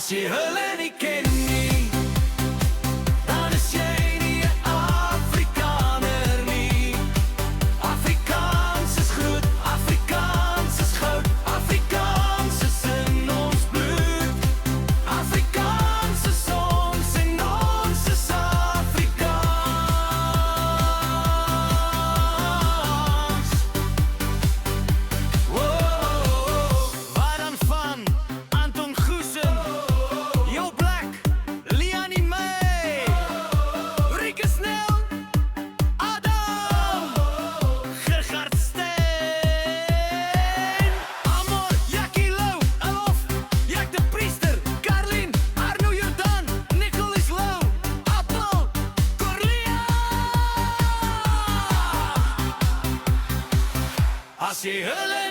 Als je hullen niet kent, niet, dan is jij niet een Afrikaner niet. Afrikaans is goed, Afrikaans is goud, Afrikaans is in ons bloed. Afrikaans is ons en ons is Afrikaans. Wow, waar dan van? Anton Goosen, Joe Black, Liani May, Rieke Snel, Adam, Gerard Steen, Amor, Jackie Lou, Elof, Jack de Priester, Carlin, Arno Jordan, Nicolas Lou, Appel, Corlia. Als je hullen